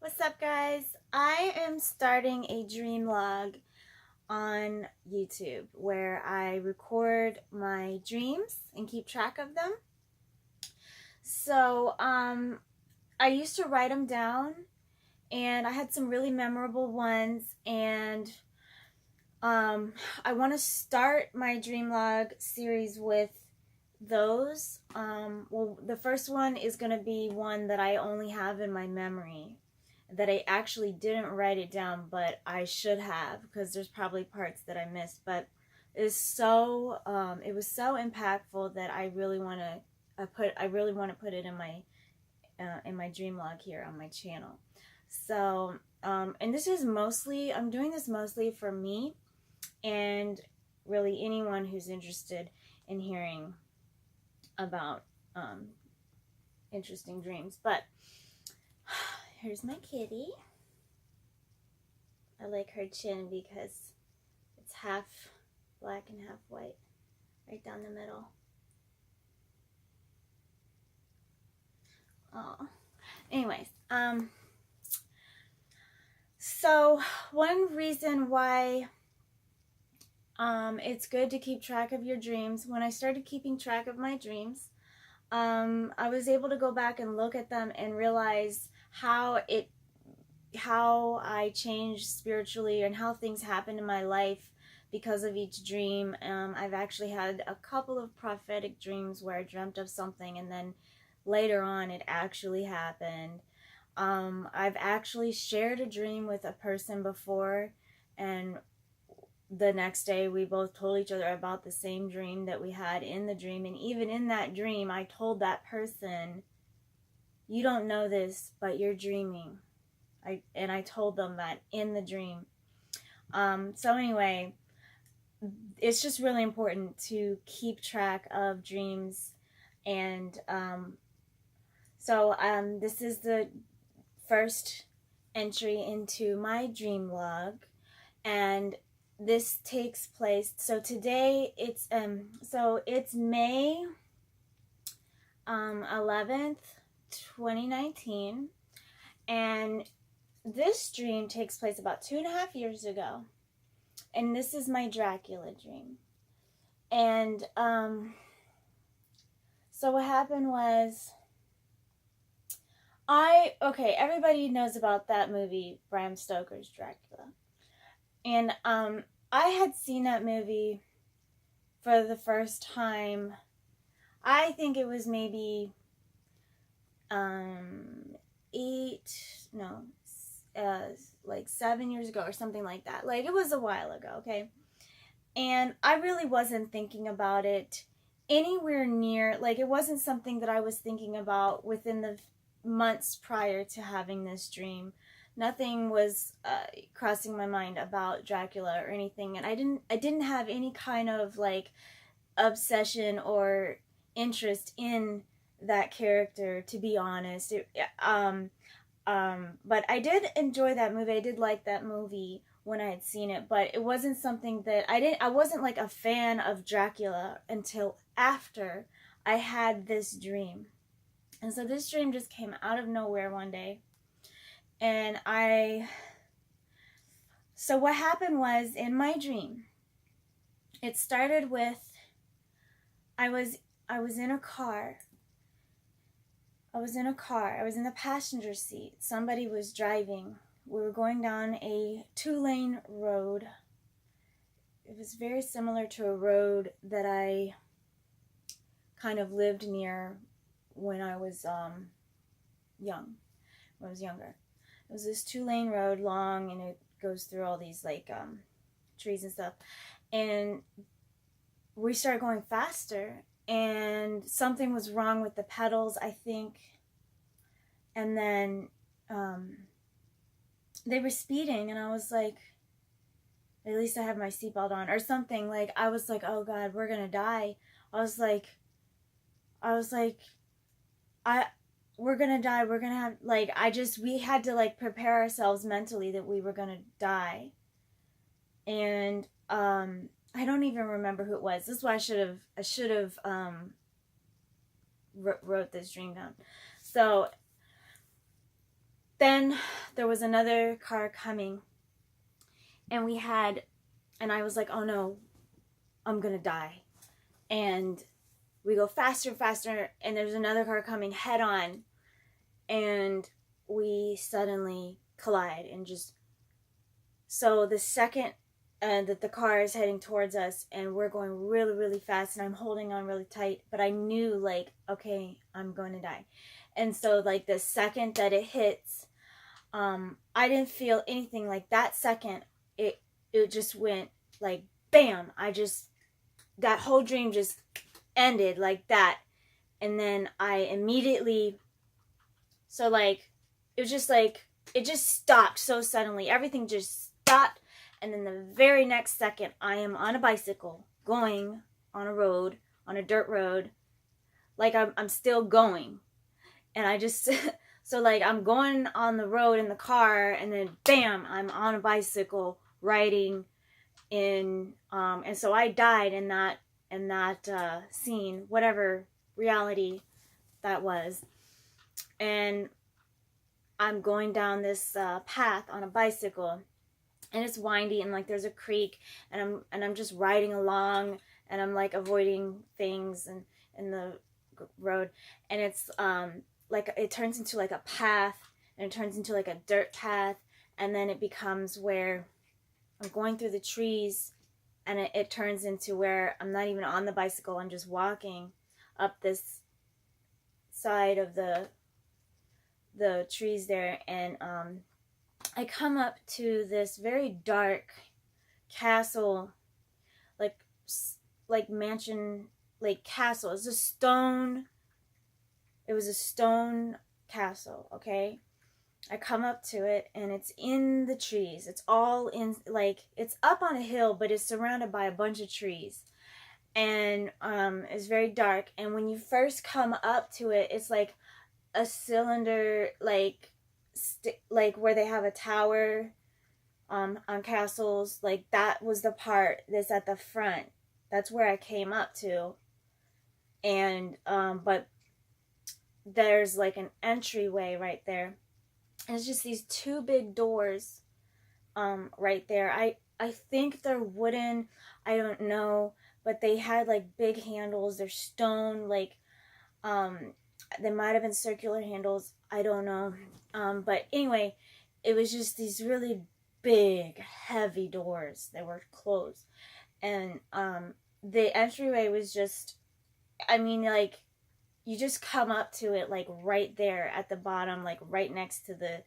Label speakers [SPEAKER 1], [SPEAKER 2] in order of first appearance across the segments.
[SPEAKER 1] What's up, guys? I am starting a DreamLog on YouTube where I record my dreams and keep track of them. So, I used to write them down, and I had some really memorable ones, and I want to start my DreamLog series with those. Well, the first one is going to be one that I only have in my memory, that I actually didn't write it down, but I should have, because there's probably parts that I missed. But it was so impactful that I really want to put it in my dream log here on my channel. So and this is mostly, I'm doing this mostly for me and really anyone who's interested in hearing about interesting dreams. But here's my kitty. I like her chin because it's half black and half white, right down the middle. Oh, anyways, so one reason why it's good to keep track of your dreams. When I started keeping track of my dreams, I was able to go back and look at them and realize how I changed spiritually and how things happened in my life because of each dream. I've actually had a couple of prophetic dreams where I dreamt of something and then later on it actually happened. I've actually shared a dream with a person before, and the next day we both told each other about the same dream that we had in the dream. And even in that dream, I told that person, "You don't know this, but you're dreaming." I told them that in the dream. So anyway, it's just really important to keep track of dreams. And this is the first entry into my dream log, and this takes place, so today it's May 11th, 2019, and this dream takes place about 2.5 years ago, and this is my Dracula dream. And so what happened was, everybody knows about that movie, Bram Stoker's Dracula. And I had seen that movie for the first time, I think it was maybe 7 years ago or something like that. Like, it was a while ago, okay? And I really wasn't thinking about it anywhere near, like, it wasn't something that I was thinking about within the months prior to having this dream. Nothing was crossing my mind about Dracula or anything, and I didn't have any kind of like obsession or interest in that character, to be honest. But I did enjoy that movie. I did like that movie when I had seen it, but it wasn't something that I wasn't like a fan of Dracula until after I had this dream. And so this dream just came out of nowhere one day. And so what happened was, in my dream, it started with, I was in a car. I was in the passenger seat. Somebody was driving. We were going down a 2-lane road. It was very similar to a road that I kind of lived near when I was younger. It was this 2-lane road, long, and it goes through all these like trees and stuff. And we started going faster, and something was wrong with the pedals, I think. And then they were speeding, and I was like, at least I have my seatbelt on or something. Like, I was like, oh God, we're gonna die. We're gonna die, we're gonna have, like, we had to like prepare ourselves mentally that we were gonna die. And I don't even remember who it was. This is why I should have wrote this dream down. So then there was another car coming, and I was like, oh no, I'm gonna die. And we go faster and faster, and there's another car coming head on, and we suddenly collide. And just, so the second that the car is heading towards us, and we're going really, really fast, and I'm holding on really tight, but I knew, like, okay, I'm going to die. And so, like, the second that it hits, I didn't feel anything. Like, that second, it just went, like, bam. That whole dream just ended like that. And then I immediately, so, like, it was just like, it just stopped so suddenly. Everything just stopped. And then the very next second, I am on a bicycle going on a road, on a dirt road. Like, I'm still going. And I just, so, like, I'm going on the road in the car, and then bam, I'm on a bicycle riding in, and so I died in that scene, whatever reality that was. And I'm going down this path on a bicycle, and it's windy, and, like, there's a creek, and I'm just riding along, and I'm, like, avoiding things and in the road, and it's like, it turns into, like, a path, and it turns into, like, a dirt path, and then it becomes where I'm going through the trees, and it turns into where I'm not even on the bicycle. I'm just walking up this side of the trees there, and I come up to this very dark castle, like mansion, like castle. It was a stone castle, okay? I come up to it, and it's in the trees. It's all in, like, it's up on a hill, but it's surrounded by a bunch of trees. And it's very dark. And when you first come up to it, it's like a cylinder, like where they have a tower on castles. Like, that was the part that's at the front. That's where I came up to. And but there's, like, an entryway right there. And it's just these two big doors right there. I think they're wooden. I don't know. But they had, like, big handles. They're stone. Like, they might have been circular handles. I don't know. But anyway, it was just these really big, heavy doors that were closed. And the entryway was just, I mean, like, you just come up to it, like, right there at the bottom, like, right next to the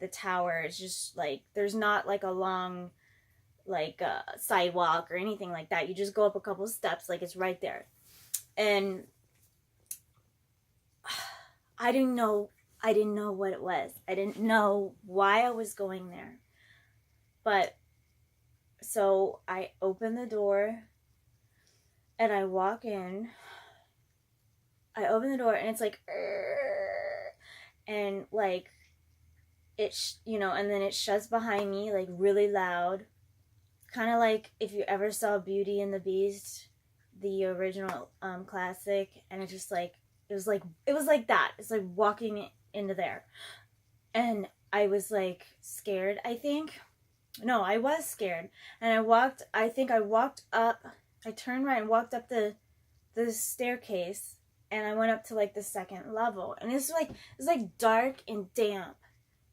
[SPEAKER 1] tower. It's just, like, there's not, like, a long, like, sidewalk or anything like that. You just go up a couple steps, like, it's right there. And I didn't know what it was. I didn't know why I was going there. But, so I open the door, and I walk in. I open the door, and it's like, and, like, it, and then it shuts behind me, like, really loud. Kind of like if you ever saw Beauty and the Beast, the original classic, and it just, like, it was like that. It's like walking into there. And I was, like, scared, I think. No, I was scared. And I think I walked up, I turned right and walked up the staircase, and I went up to, like, the second level. And it's like dark and damp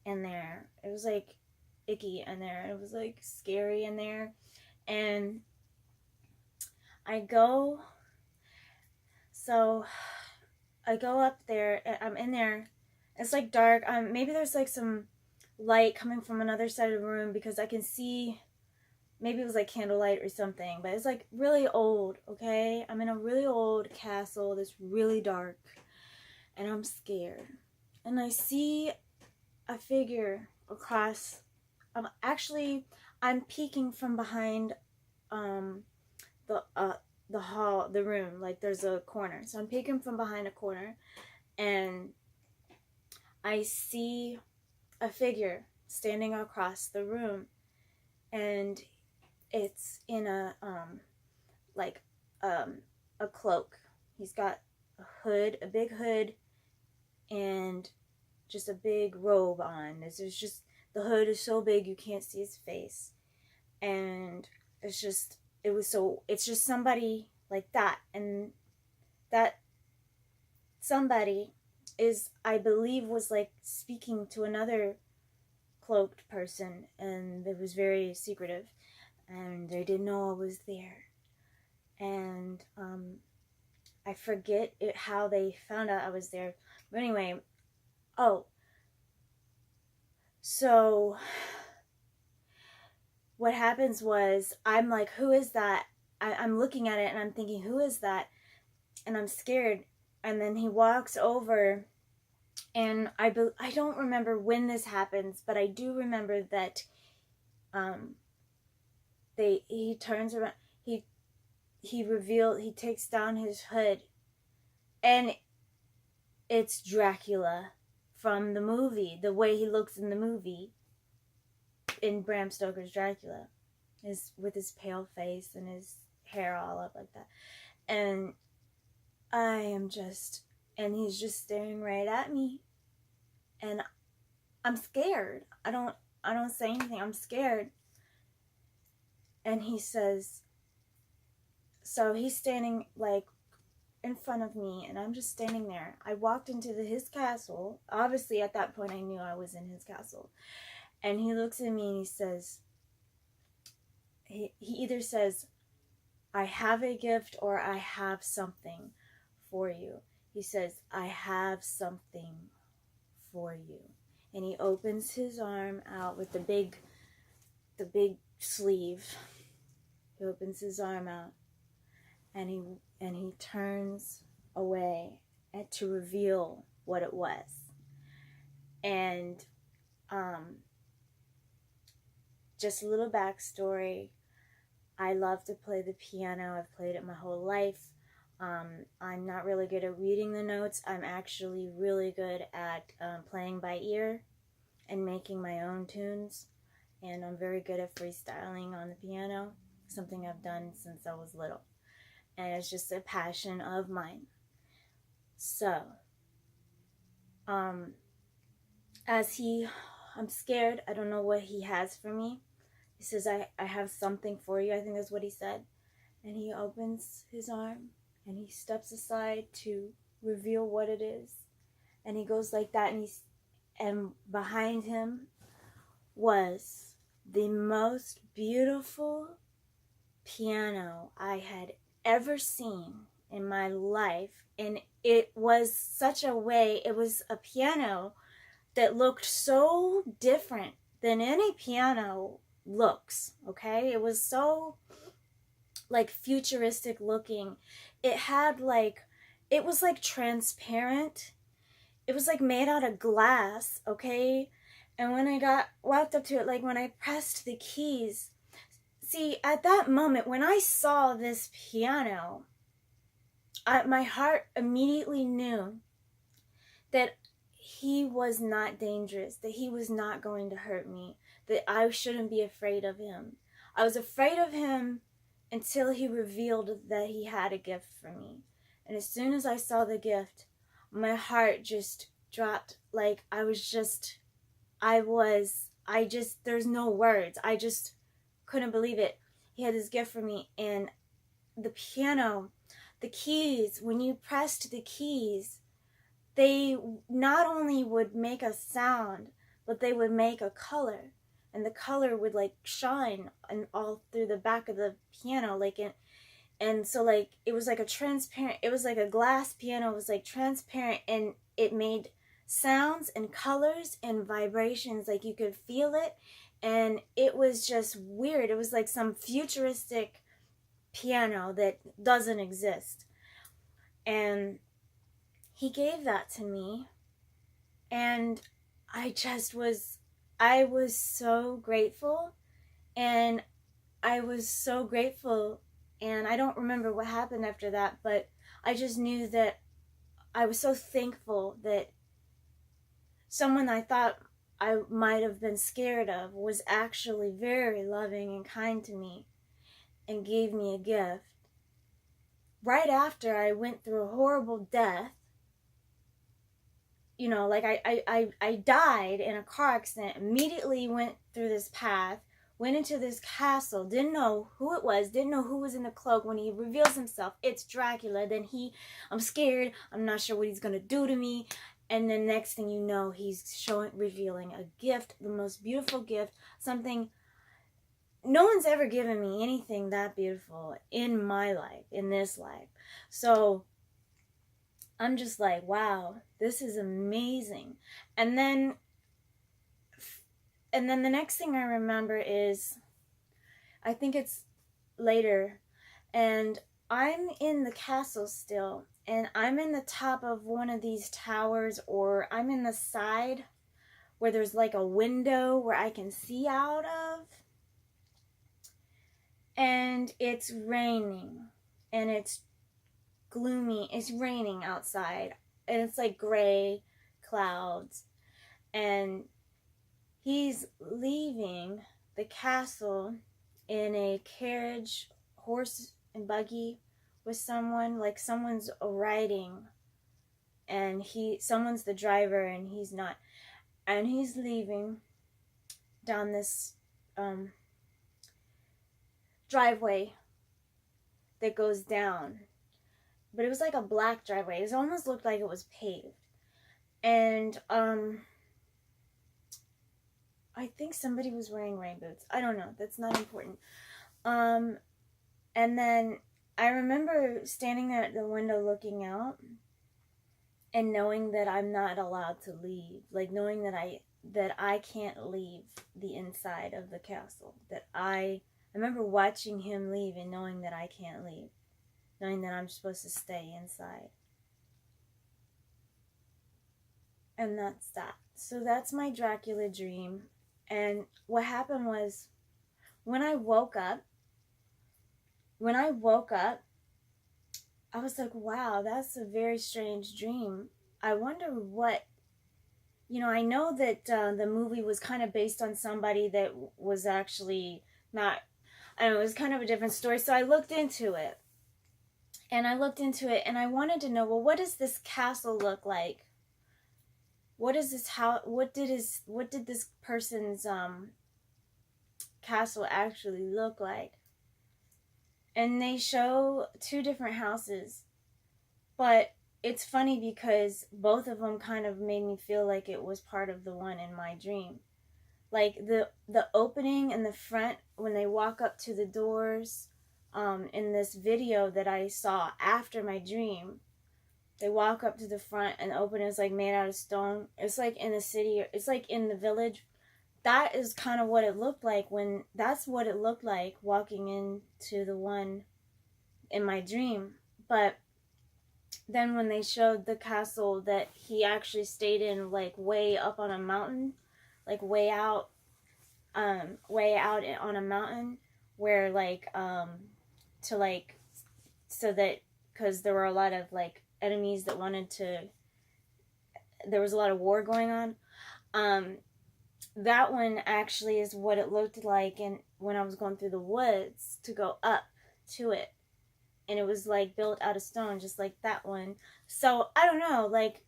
[SPEAKER 1] in there. It was, like, icky in there. It was, like, scary in there. And I go up there, and I'm in there. It's, like, dark. Maybe there's, like, some light coming from another side of the room, because I can see, maybe it was, like, candlelight or something, but it's, like, really old, okay? I'm in a really old castle that's really dark, and I'm scared. And I see a figure across, I'm peeking from behind the hall, the room, like, there's a corner. So I'm peeking from behind a corner, and I see a figure standing across the room, and it's in a cloak. He's got a hood, a big hood, and just a big robe on. There's just the hood is so big you can't see his face. And it's just somebody like that. And that somebody is, I believe, was like speaking to another cloaked person, and it was very secretive, and they didn't know I was there. And I forget how they found out I was there. But anyway, so what happens was, I'm like, who is that? I'm looking at it and I'm thinking, who is that? And I'm scared. And then he walks over, and I don't remember when this happens, but I do remember that he turns around, he takes down his hood, and it's Dracula from the movie, the way he looks in the movie, in Bram Stoker's Dracula, with his pale face and his hair all up like that. And and he's just staring right at me, and I'm scared. I don't say anything. I'm scared. And he says, so he's standing like in front of me, and I'm just standing there. I walked into his castle. Obviously, at that point, I knew I was in his castle. And he looks at me and he says, he either says, I have a gift, or I have something for you. He says, I have something for you. And he opens his arm out with the big sleeve. He opens his arm out, and he turns away to reveal what it was. And just a little backstory. I love to play the piano. I've played it my whole life. I'm not really good at reading the notes. I'm actually really good at playing by ear and making my own tunes. And I'm very good at freestyling on the piano, something I've done since I was little. And it's just a passion of mine. So, I'm scared. I don't know what he has for me. He says, I have something for you. I think that's what he said. And he opens his arm, and he steps aside to reveal what it is. And he goes like that, and behind him was the most beautiful piano I had ever seen in my life. And it was it was a piano that looked so different than any piano looks, okay? It was so like futuristic looking. It was like transparent. It was like made out of glass, okay? And when I walked up to it, like when I pressed the keys, see, at that moment, when I saw this piano, my heart immediately knew that he was not dangerous, that he was not going to hurt me, that I shouldn't be afraid of him. I was afraid of him until he revealed that he had a gift for me. And as soon as I saw the gift, my heart just dropped. Like there's no words. I just couldn't believe it. He had this gift for me. And the piano, the keys, when you pressed the keys, they not only would make a sound, but they would make a color. And the color would like shine all through the back of the piano, and so like it was like a glass piano. It was like transparent, and it made sounds and colors and vibrations, like you could feel it. And it was just weird. It was like some futuristic piano that doesn't exist. And he gave that to me, and I was so grateful, and I don't remember what happened after that, but I just knew that I was so thankful that someone I thought I might have been scared of was actually very loving and kind to me and gave me a gift. Right after I went through a horrible death, you know, like I died in a car accident, immediately went through this path, went into this castle, didn't know who it was, didn't know who was in the cloak. When he reveals himself, it's Dracula. Then I'm scared, I'm not sure what he's gonna do to me. And then next thing you know, he's revealing a gift, the most beautiful gift, something no one's ever given me anything that beautiful in my life, in this life. So I'm just like, wow, this is amazing. And then the next thing I remember is, I think it's later, and I'm in the castle still, and I'm in the top of one of these towers, or I'm in the side where there's like a window where I can see out of, and it's raining, and it's gloomy. It's raining outside, and it's like gray clouds, and he's leaving the castle in a carriage, horse and buggy, with someone, like someone's riding, and someone's the driver and he's not, and he's leaving down this driveway that goes down, but it was like a black driveway. It almost looked like it was paved, and I think somebody was wearing rain boots. I don't know. That's not important. And then I remember standing there at the window looking out and knowing that I'm not allowed to leave. Like knowing that I can't leave the inside of the castle. That I remember watching him leave and knowing that I can't leave. Knowing that I'm supposed to stay inside. And that's that. So that's my Dracula dream. And what happened was, when I woke up, I was like, wow, that's a very strange dream. I wonder what, I know that the movie was kind of based on somebody that was actually not, I don't know, it was kind of a different story. So I looked into it. And I wanted to know, well, what does this castle look like? What did this person's castle actually look like? And they show two different houses, but it's funny because both of them kind of made me feel like it was part of the one in my dream. Like the opening in the front, when they walk up to the doors, in this video that I saw after my dream, they walk up to the front and the opening is like made out of stone. It's like in the city, it's like in the village. That is kind of what it looked like that's what it looked like walking into the one in my dream. But then when they showed the castle that he actually stayed in, like way up on a mountain, like way out on a mountain, where like to like, so that, because there were a lot of like enemies that there was a lot of war going on. That one actually is what it looked like, and when I was going through the woods to go up to it, and it was like built out of stone, just like that one. So I don't know, like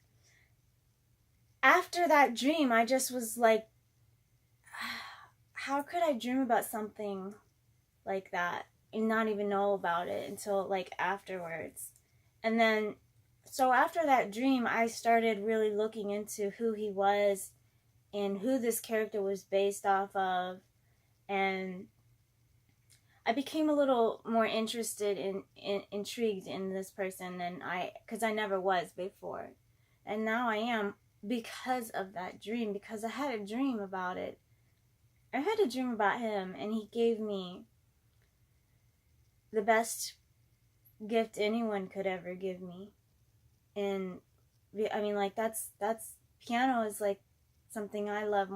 [SPEAKER 1] after that dream, I just was like, how could I dream about something like that and not even know about it until like afterwards? And then, so after that dream, I started really looking into who he was and who this character was based off of. And I became a little more interested intrigued in this person because I never was before. And now I am, because of that dream, because I had a dream about it. I had a dream about him, and he gave me the best gift anyone could ever give me. And I mean, like, that's piano is like something I love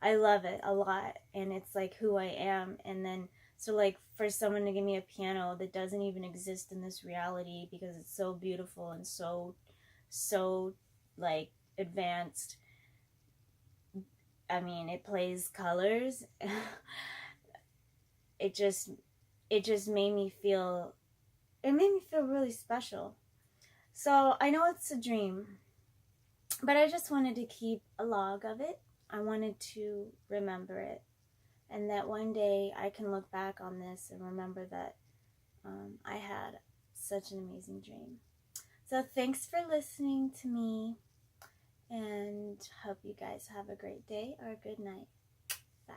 [SPEAKER 1] I love it a lot, and it's like who I am. And then, so like, for someone to give me a piano that doesn't even exist in this reality because it's so beautiful and so like advanced. I mean, it plays colors. It just made me feel really special. So I know it's a dream, But I just wanted to keep a log of it. I wanted to remember it, and that one day I can look back on this and remember that I had such an amazing dream. So thanks for listening to me, and hope you guys have a great day or a good night. Bye.